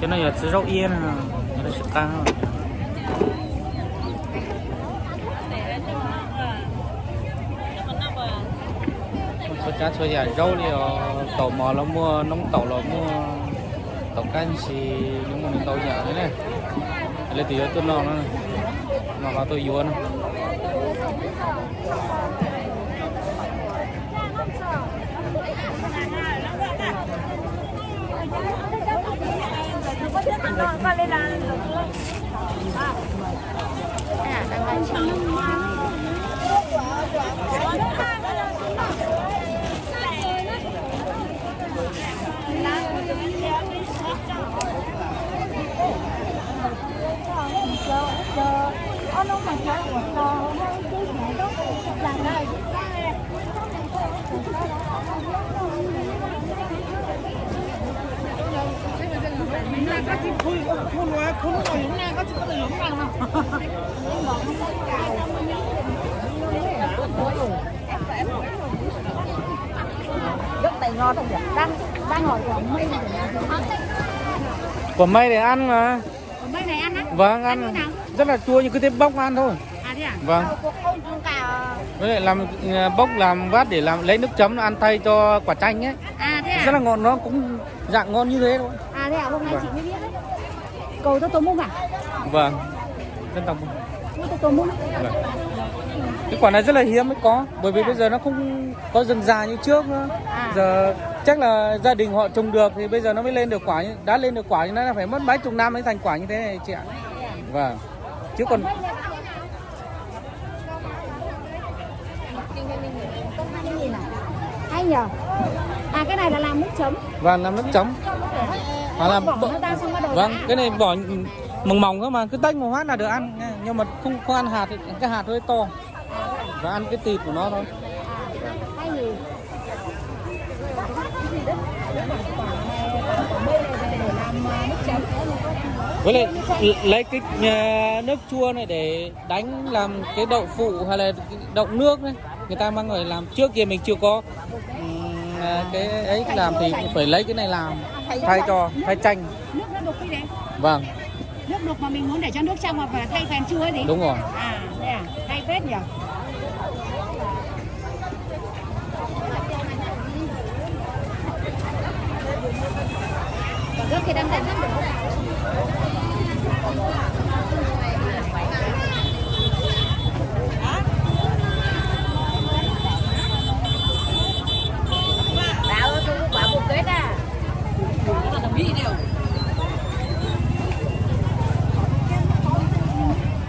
Cái này là rau yên à, nó là cao. Số cha số già rau thì tàu mò là mua nông tàu là mua tàu canh xì nhưng mà mình tàu nhà thế này lấy tí tôi nó vào tôi vô nó. Con lên là đang ăn cháo. Nó mà chơi một trò cái này đó là đây. Rất tay ngon không vậy? Đang ngồi quả mây. Quả mây để ăn mà. Quả mây này ăn á? Vâng, ăn rất là chua nhưng cứ thêm bóc ăn thôi. À thế à? Vâng. Với lại làm bóc làm vát để làm lấy nước chấm ăn thay cho quả chanh ấy. À thế à? Rất là ngon, nó cũng dạng ngon như thế thôi. À thế à, hôm nay chị mới biết đấy. Cầu cho tôm mung à? Vâng. Dân tộc. Tôm mung. Vâng. Cái quả này rất là hiếm mới có, bởi vì bây giờ nó không có rừng già như trước nữa. Giờ chắc là gia đình họ trồng được thì bây giờ nó mới lên được quả, đã lên được quả thì nó phải mất mấy chục năm mới thành quả như thế này chị ạ. Vâng. Chứ còn hay nhờ. À cái này là làm nước chấm. Vâng, làm nước chấm. Mà làm vâng, cái này vỏ mỏng mỏng thôi mà cứ tách một phát là được ăn, nhưng mà không ăn hạt, cái hạt hơi to và ăn cái thịt của nó thôi. Hay gì? Với lại lấy cái nước chua này để đánh làm cái đậu phụ hay là đậu nước đấy, người ta mang người làm. Trước kia mình chưa có cái ấy làm thì phải lấy cái này làm thay chanh. Nước nó đục đi đấy. Vâng. Nước đục mà mình muốn để cho nước trong và thay phèn chua ấy gì? Đúng rồi. À, đây à, thay phết nhỉ. Rất thì đang đánh rất được.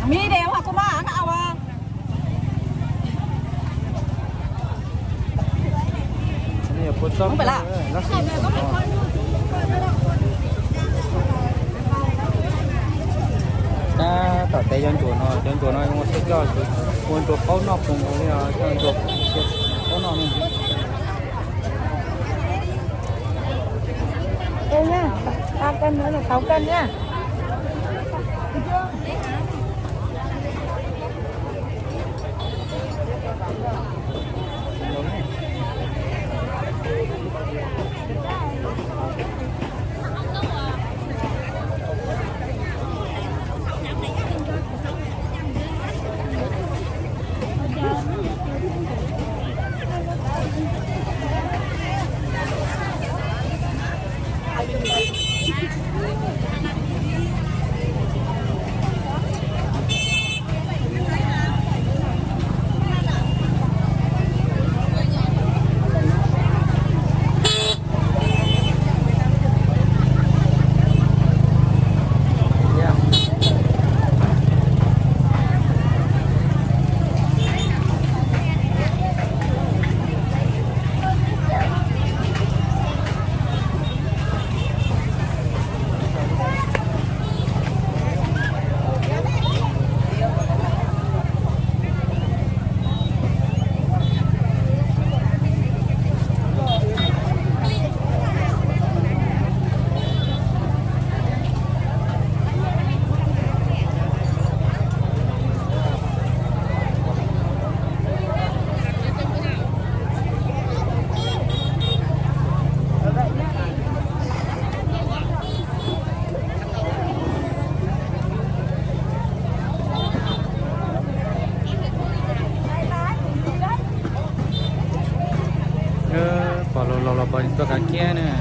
Mi đều hả cô má ăn nào à? Không phải là ta tỏ tay cho chuột nó một thích rồi con chuột có nọc cùng với chuột có nọc này. Đây nhá, 3 cân nữa là 6 cân nhá. là bò to cá kia nè.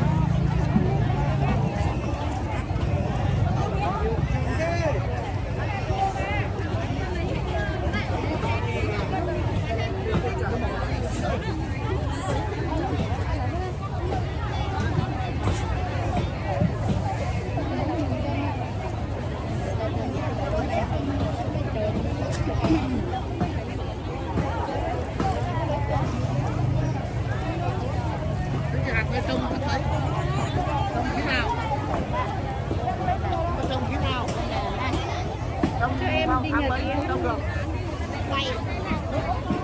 Cho em đi nhờ chị em. Quay.